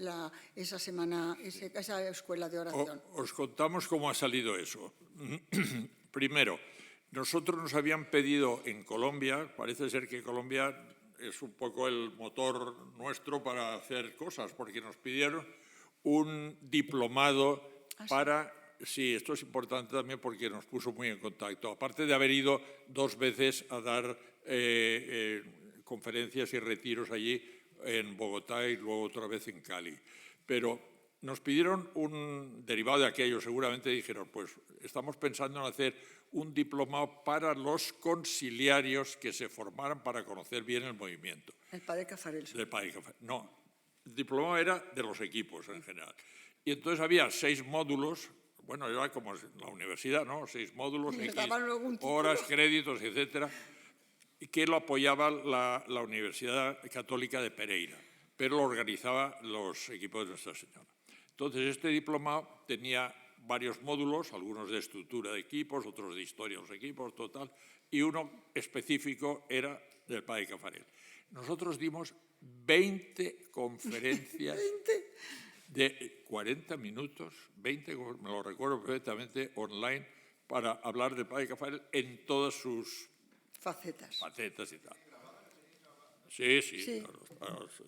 esa semana, esa escuela de oración. Os contamos cómo ha salido eso. Primero, nosotros nos habían pedido en Colombia, parece ser que Colombia es un poco el motor nuestro para hacer cosas, porque nos pidieron un diplomado para... Sí, esto es importante también porque nos puso muy en contacto. Aparte de haber ido 2 veces a dar conferencias y retiros allí en Bogotá y luego otra vez en Cali. Pero nos pidieron un derivado de aquello, seguramente dijeron, pues estamos pensando en hacer un diplomado para los conciliarios que se formaran para conocer bien el movimiento. El padre Caffarel. No, el diplomado era de los equipos en general. Y entonces había 6 módulos, bueno, era como la universidad, ¿no? 6 módulos, horas, créditos, etcétera, que lo apoyaba la Universidad Católica de Pereira, pero lo organizaba los equipos de Nuestra Señora. Entonces, este diplomado tenía varios módulos, algunos de estructura de equipos, otros de historia de los equipos, total, y uno específico era del padre Caffarel. Nosotros dimos 20 conferencias de 40 minutos, 20, me lo recuerdo perfectamente, online, para hablar del padre Caffarel en todas sus facetas y tal. Sí. Claro, sí.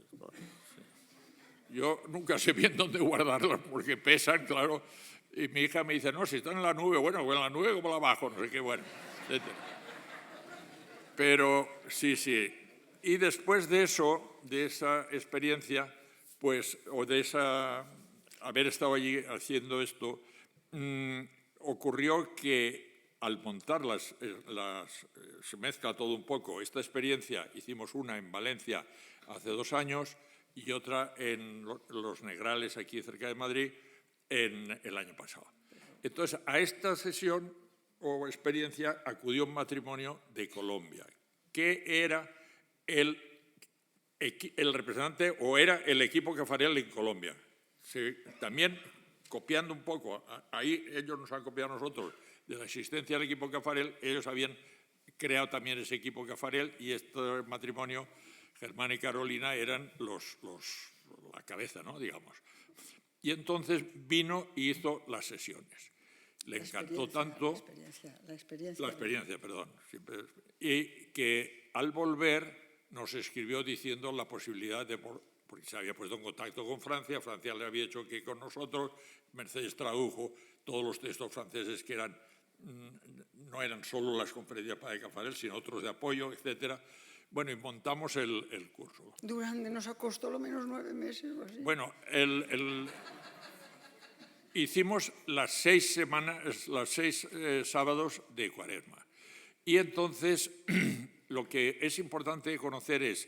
Yo nunca sé bien dónde guardarlas porque pesan, claro. Y mi hija me dice, no, si están en la nube, bueno, en la nube como la bajo, no sé qué, bueno, etc. Pero sí. Y después de eso, de esa experiencia, pues, o de haber estado allí haciendo esto, ocurrió que al montarlas, se mezcla todo un poco. Esta experiencia, hicimos una en Valencia hace 2 años y otra en Los Negrales, aquí cerca de Madrid, en el año pasado. Entonces, a esta sesión o experiencia acudió un matrimonio de Colombia, que era el representante o era el equipo Caffarel en Colombia. Sí, también copiando un poco, ahí ellos nos han copiado a nosotros de la existencia del equipo Caffarel, ellos habían creado también ese equipo Caffarel y este matrimonio, Germán y Carolina, eran la cabeza, ¿no? Digamos. Y entonces vino y hizo las sesiones. Le encantó tanto... La experiencia, perdón. Y que al volver nos escribió diciendo la posibilidad de... porque se había puesto en contacto con Francia, Francia le había hecho que con nosotros, Mercedes tradujo todos los textos franceses que no eran solo las conferencias para Caffarel, sino otros de apoyo, etcétera, Bueno, y montamos el curso. Durante nos costó lo menos 9 meses o así. Bueno, hicimos las 6 semanas, los 6 sábados de Cuaresma. Y entonces lo que es importante conocer es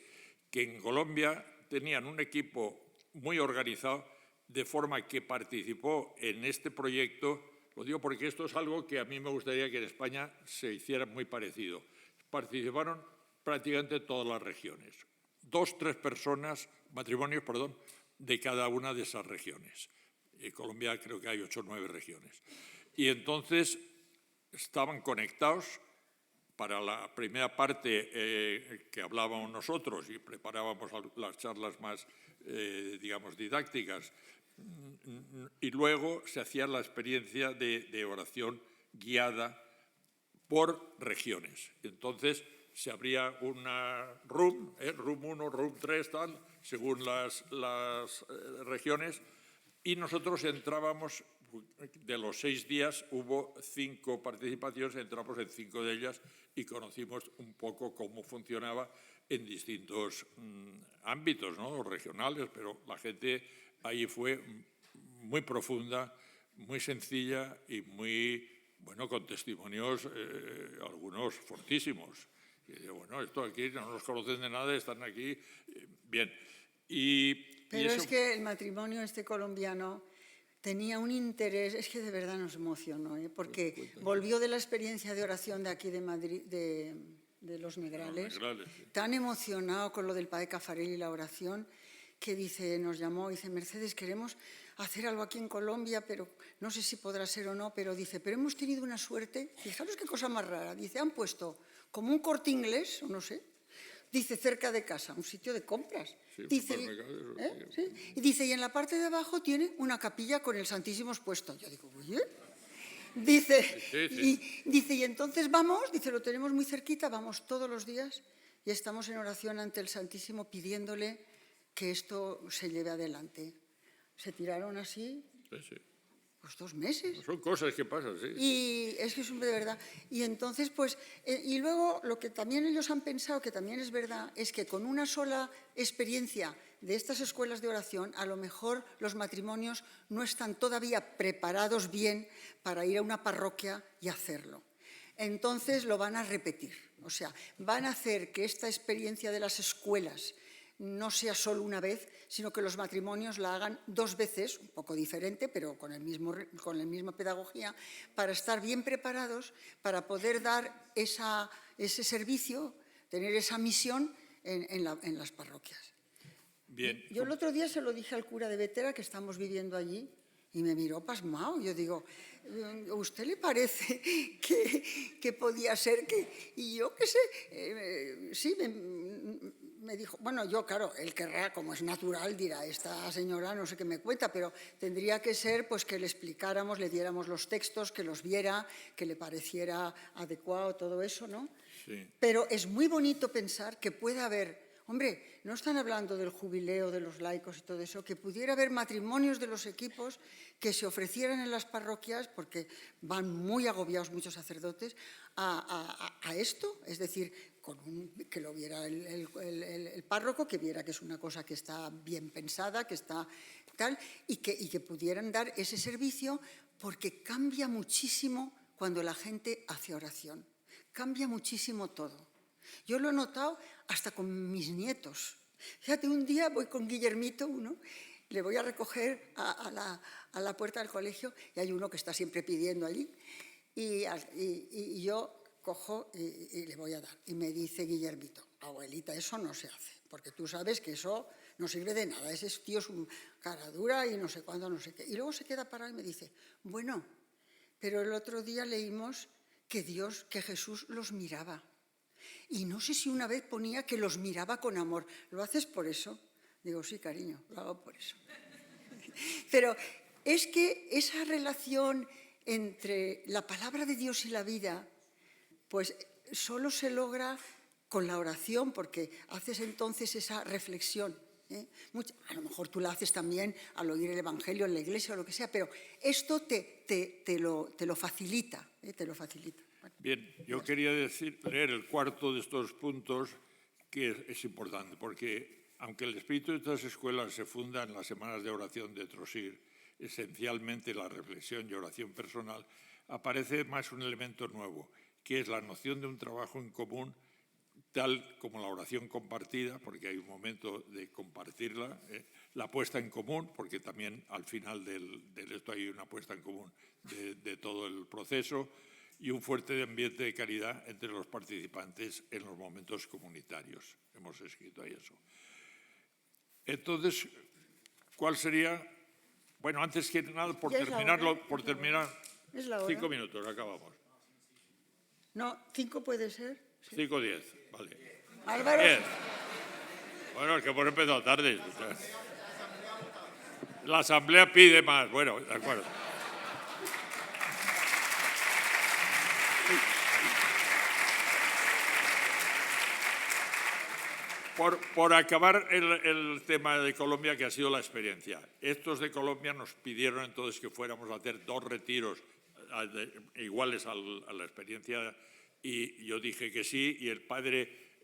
que en Colombia tenían un equipo muy organizado, de forma que participó en este proyecto. Lo digo porque esto es algo que a mí me gustaría que en España se hiciera muy parecido. Participaron prácticamente todas las regiones. 2, 3 personas, matrimonios, perdón, de cada una de esas regiones. En Colombia creo que hay 8 o 9 regiones. Y entonces estaban conectados. Para la primera parte que hablábamos nosotros y preparábamos las charlas más, digamos, didácticas, y luego se hacía la experiencia de oración guiada por regiones. Entonces se abría una room 1, room 3, tal, según las regiones, y nosotros entrábamos. De los 6 días hubo 5 participaciones, entramos en 5 de ellas y conocimos un poco cómo funcionaba en distintos ámbitos, ¿no? Regionales, pero la gente ahí fue muy profunda, muy sencilla y muy, bueno, con testimonios, algunos fortísimos. Y, bueno, esto aquí no nos conocen de nada, están aquí, bien. Pero es que el matrimonio colombiano tenía un interés, es que de verdad nos emocionó, porque volvió de la experiencia de oración de aquí de Madrid, de Los Negrales, sí. Tan emocionado con lo del padre Caffarel y la oración, que nos llamó, dice, Mercedes, queremos hacer algo aquí en Colombia, pero no sé si podrá ser o no, pero dice, pero hemos tenido una suerte, fijaros qué cosa más rara, dice, han puesto como un Corte Inglés, o no sé, dice, cerca de casa, un sitio de compras. Sí, dice, ¿sí? Y dice, y en la parte de abajo tiene una capilla con el Santísimo expuesto. Yo digo, oye, dice, y entonces vamos, dice, lo tenemos muy cerquita, vamos todos los días y estamos en oración ante el Santísimo pidiéndole que esto se lleve adelante. Se tiraron así. Sí. Pues 2 meses. Son cosas que pasan, sí. Y es que es de verdad. Y entonces, pues, y luego lo que también ellos han pensado, que también es verdad, es que con una sola experiencia de estas escuelas de oración, a lo mejor los matrimonios no están todavía preparados bien para ir a una parroquia y hacerlo. Entonces lo van a repetir. O sea, van a hacer que esta experiencia de las escuelas no sea solo una vez, sino que los matrimonios la hagan 2 veces, un poco diferente, pero con la misma pedagogía, para estar bien preparados, para poder dar ese servicio, tener esa misión en las parroquias. Bien. Yo el otro día se lo dije al cura de Bétera, que estamos viviendo allí, y me miró pasmado. Yo digo, ¿a usted le parece que podía ser que...? Y yo qué sé, sí, me dijo, bueno, yo, claro, él querrá, como es natural, dirá, esta señora no sé qué me cuenta, pero tendría que ser pues que le explicáramos, le diéramos los textos, que los viera, que le pareciera adecuado todo eso, ¿no? Sí. Pero es muy bonito pensar que pueda haber... Hombre, no están hablando del jubileo de los laicos y todo eso, que pudiera haber matrimonios de los equipos que se ofrecieran en las parroquias, porque van muy agobiados muchos sacerdotes, a esto, es decir, que lo viera el párroco, que viera que es una cosa que está bien pensada, que está tal, y que pudieran dar ese servicio, porque cambia muchísimo cuando la gente hace oración. Cambia muchísimo todo. Yo lo he notado hasta con mis nietos. Fíjate, un día voy con Guillermito, le voy a recoger a la puerta del colegio y hay uno que está siempre pidiendo allí y yo cojo y le voy a dar. Y me dice Guillermito, abuelita, eso no se hace, porque tú sabes que eso no sirve de nada, ese tío es un cara dura y no sé cuándo, no sé qué. Y luego se queda parado y me dice, bueno, pero el otro día leímos que Jesús los miraba. Y no sé si una vez ponía que los miraba con amor. ¿Lo haces por eso? Digo, sí, cariño, lo hago por eso. Pero es que esa relación entre la palabra de Dios y la vida, pues solo se logra con la oración, porque haces entonces esa reflexión. A lo mejor tú la haces también al oír el Evangelio en la iglesia o lo que sea, pero esto te lo facilita, te lo facilita. Bien, yo quería leer el cuarto de estos puntos, que es importante, porque aunque el espíritu de estas escuelas se funda en las semanas de oración de Trosir, esencialmente la reflexión y oración personal, aparece más un elemento nuevo, que es la noción de un trabajo en común, tal como la oración compartida, porque hay un momento de compartirla, la puesta en común, porque también al final de esto hay una puesta en común de todo el proceso, y un fuerte ambiente de caridad entre los participantes en los momentos comunitarios. Hemos escrito ahí eso. Entonces, ¿cuál sería? Bueno, antes que nada, por terminar, 5 minutos, acabamos. No, 5 puede ser. Sí. 5:10, vale. Álvaro. 10. Bueno, es que hemos empezado tarde. La Asamblea pide más. Bueno, de acuerdo. Por acabar el tema de Colombia, que ha sido la experiencia. Estos de Colombia nos pidieron entonces que fuéramos a hacer 2 retiros iguales a la experiencia y yo dije que sí, y el padre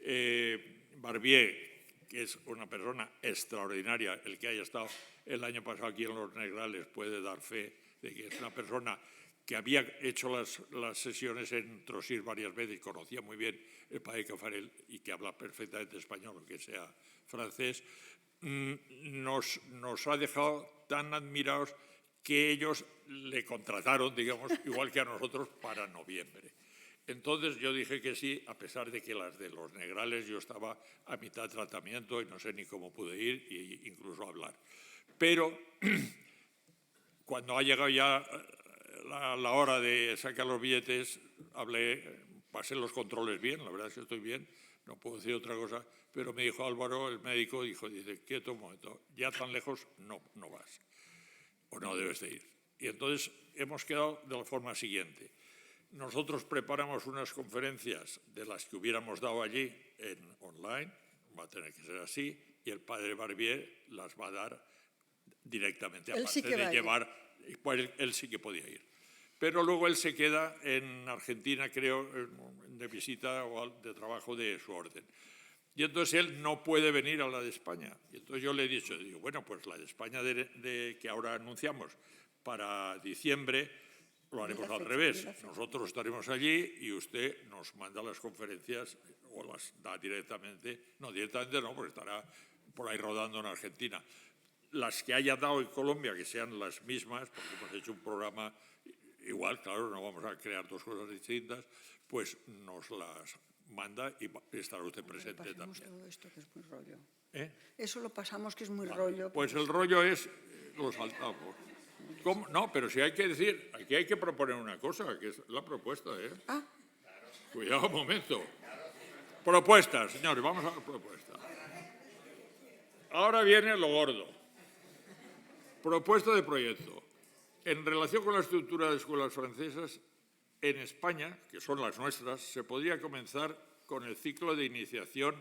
Barbier, que es una persona extraordinaria, el que haya estado el año pasado aquí en Los Negrales puede dar fe de que es una persona que había hecho las sesiones en Trosir varias veces y conocía muy bien el padre Caffarel y que habla perfectamente español, aunque sea francés, nos ha dejado tan admirados que ellos le contrataron, digamos, igual que a nosotros, para noviembre. Entonces yo dije que sí, a pesar de que las de Los Negrales yo estaba a mitad de tratamiento y no sé ni cómo pude ir e incluso hablar. Pero cuando ha llegado ya la hora de sacar los billetes, pasé los controles bien, la verdad es que estoy bien, no puedo decir otra cosa, pero me dijo Álvaro, el médico, dice, quieto un momento, ya tan lejos no vas, o no debes de ir. Y entonces hemos quedado de la forma siguiente. Nosotros preparamos unas conferencias de las que hubiéramos dado allí en online, va a tener que ser así, y el padre Barbier las va a dar directamente, aparte de llevar, pues él sí que podía ir. Pero luego él se queda en Argentina, creo, de visita o de trabajo de su orden. Y entonces él no puede venir a la de España. Y entonces yo le he dicho, bueno, pues la de España que ahora anunciamos para diciembre, lo haremos al revés. Nosotros estaremos allí y usted nos manda las conferencias o las da directamente. No, directamente no, porque estará por ahí rodando en Argentina. Las que haya dado en Colombia, que sean las mismas, porque hemos hecho un programa igual, claro, no vamos a crear 2 cosas distintas, pues nos las manda y estará usted presente también. Todo esto que es muy rollo. ¿Eh? Eso lo pasamos, que es muy rollo. Pues el rollo es, lo saltamos. ¿Cómo? No, pero si hay que decir, aquí hay que proponer una cosa, que es la propuesta, ¿eh? Ah. Cuidado un momento. Propuestas, señores, vamos a la propuesta. Ahora viene lo gordo. Propuesta de proyecto. En relación con la estructura de escuelas francesas, en España, que son las nuestras, se podría comenzar con el ciclo de iniciación,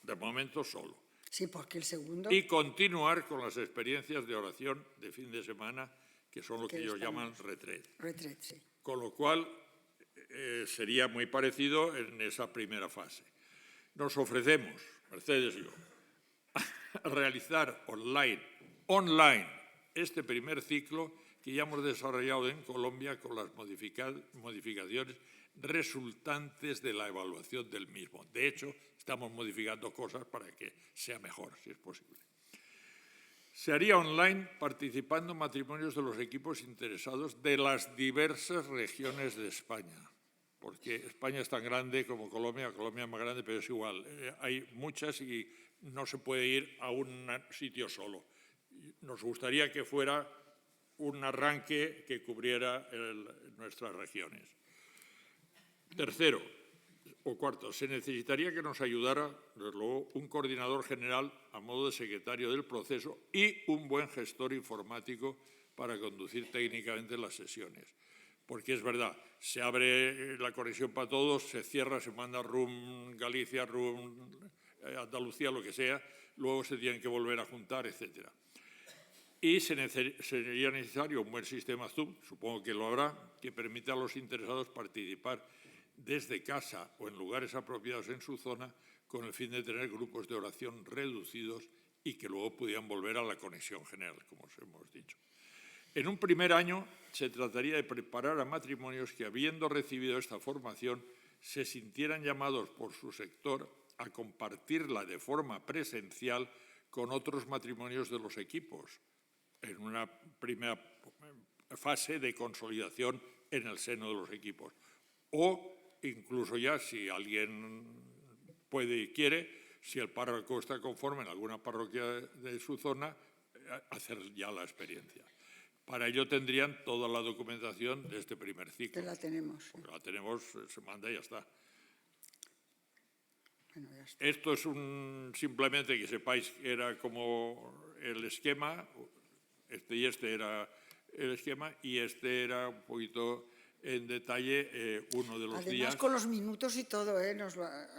de momento solo. Sí, porque el segundo... Y continuar con las experiencias de oración de fin de semana, que son lo que ellos llaman retreat. Retreat, sí. Con lo cual, sería muy parecido en esa primera fase. Nos ofrecemos, Mercedes y yo, a realizar online este primer ciclo que ya hemos desarrollado en Colombia con las modificaciones resultantes de la evaluación del mismo. De hecho, estamos modificando cosas para que sea mejor, si es posible. Se haría online participando en matrimonios de los equipos interesados de las diversas regiones de España, porque España es tan grande como Colombia, Colombia es más grande, pero es igual. Hay muchas y no se puede ir a un sitio solo. Nos gustaría que fuera un arranque que cubriera nuestras regiones. Tercero o cuarto, se necesitaría que nos ayudara, desde luego, un coordinador general a modo de secretario del proceso y un buen gestor informático para conducir técnicamente las sesiones. Porque es verdad, se abre la conexión para todos, se cierra, se manda RUM Galicia, RUM Andalucía, lo que sea, luego se tienen que volver a juntar, etcétera. Y sería necesario un buen sistema Zoom, supongo que lo habrá, que permita a los interesados participar desde casa o en lugares apropiados en su zona, con el fin de tener grupos de oración reducidos y que luego pudieran volver a la conexión general, como os hemos dicho. En un primer año se trataría de preparar a matrimonios que, habiendo recibido esta formación, se sintieran llamados por su sector a compartirla de forma presencial con otros matrimonios de los equipos, en una primera fase de consolidación en el seno de los equipos. O incluso ya, si alguien puede y quiere, si el párroco está conforme en alguna parroquia de su zona, hacer ya la experiencia. Para ello tendrían toda la documentación de este primer ciclo. Que la tenemos. Porque la tenemos, se manda y ya está. Bueno, ya está. Esto es simplemente que sepáis que era como el esquema, este era el esquema, y este era un poquito en detalle uno de los Además, días. con los minutos y todo, ¿eh?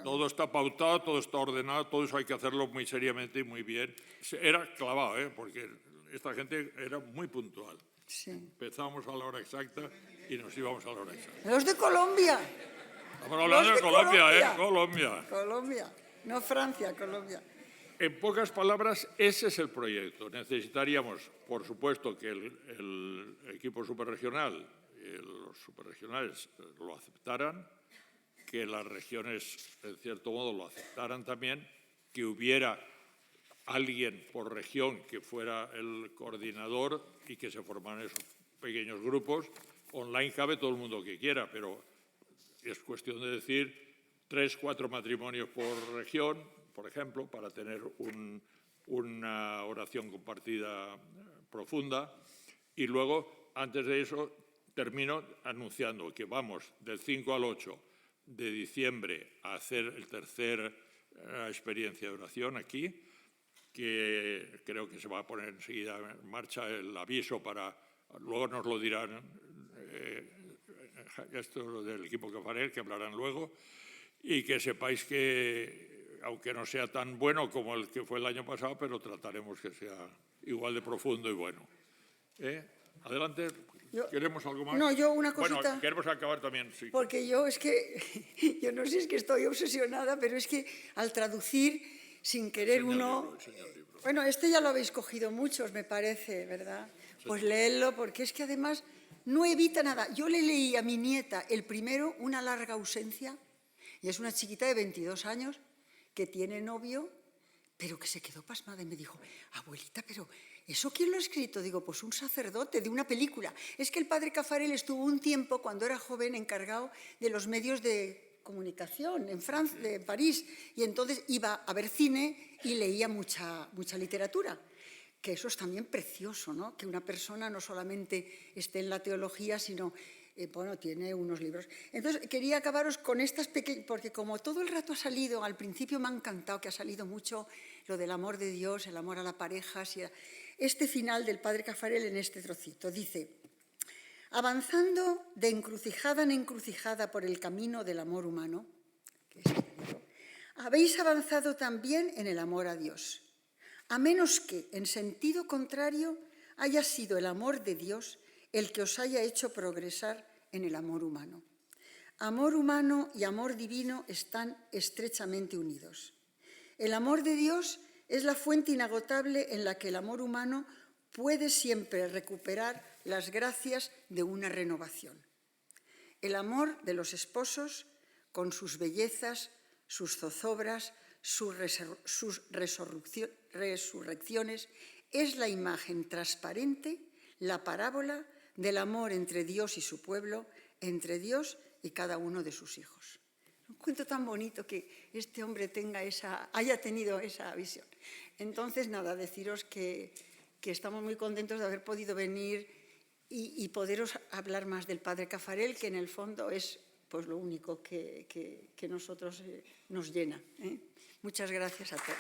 Todo está pautado, todo está ordenado, todo eso hay que hacerlo muy seriamente y muy bien. Era clavado, porque esta gente era muy puntual. Sí. Empezábamos a la hora exacta y nos íbamos a la hora exacta. Los de Colombia. Estamos hablando de Colombia, Colombia. Colombia, no Francia, Colombia. En pocas palabras, ese es el proyecto. Necesitaríamos, por supuesto, que el equipo superregional, los superregionales lo aceptaran, que las regiones, en cierto modo, lo aceptaran también, que hubiera alguien por región que fuera el coordinador y que se formaran esos pequeños grupos. Online cabe todo el mundo que quiera, pero es cuestión de decir 3, 4 matrimonios por región, por ejemplo, para tener una oración compartida profunda. Y luego, antes de eso, termino anunciando que vamos del 5 al 8 de diciembre a hacer el tercer experiencia de oración aquí, que creo que se va a poner enseguida en marcha el aviso para, luego nos lo dirán esto del equipo Cafarel, que hablarán luego, y que sepáis que, aunque no sea tan bueno como el que fue el año pasado, pero trataremos que sea igual de profundo y bueno. Adelante. ¿Queremos algo más? No, yo una cosita. Bueno, queremos acabar también, sí. Porque yo es que, yo no sé si es que estoy obsesionada, pero es que al traducir, sin querer uno... Libro. Bueno, este ya lo habéis cogido muchos, me parece, ¿verdad? Sí. Pues leedlo, porque es que además no evita nada. Yo le leí a mi nieta el primero, Una larga ausencia, y es una chiquita de 22 años que tiene novio, pero que se quedó pasmada y me dijo, abuelita, pero ¿eso quién lo ha escrito? Digo, pues un sacerdote de una película. Es que el padre Cafarel estuvo un tiempo, cuando era joven, encargado de los medios de comunicación en Francia, en París, y entonces iba a ver cine y leía mucha literatura. Que eso es también precioso, ¿no? Que una persona no solamente esté en la teología, sino, bueno, tiene unos libros. Entonces, quería acabaros con estas pequeñas, porque como todo el rato ha salido, al principio me ha encantado que ha salido mucho lo del amor de Dios, el amor a la pareja, este final del padre Cafarel en este trocito. Dice, avanzando de encrucijada en encrucijada por el camino del amor humano, que es este libro, habéis avanzado también en el amor a Dios, a menos que, en sentido contrario, haya sido el amor de Dios el que os haya hecho progresar en el amor humano. Amor humano y amor divino están estrechamente unidos. El amor de Dios es la fuente inagotable en la que el amor humano puede siempre recuperar las gracias de una renovación. El amor de los esposos, con sus bellezas, sus zozobras, sus resurrecciones, es la imagen transparente, la parábola del amor entre Dios y su pueblo, entre Dios y cada uno de sus hijos. Un cuento tan bonito que este hombre haya tenido esa visión. Entonces, nada, deciros que estamos muy contentos de haber podido venir y poderos hablar más del padre Cafarel, que en el fondo es pues, lo único que nosotros nos llena. Muchas gracias a todos.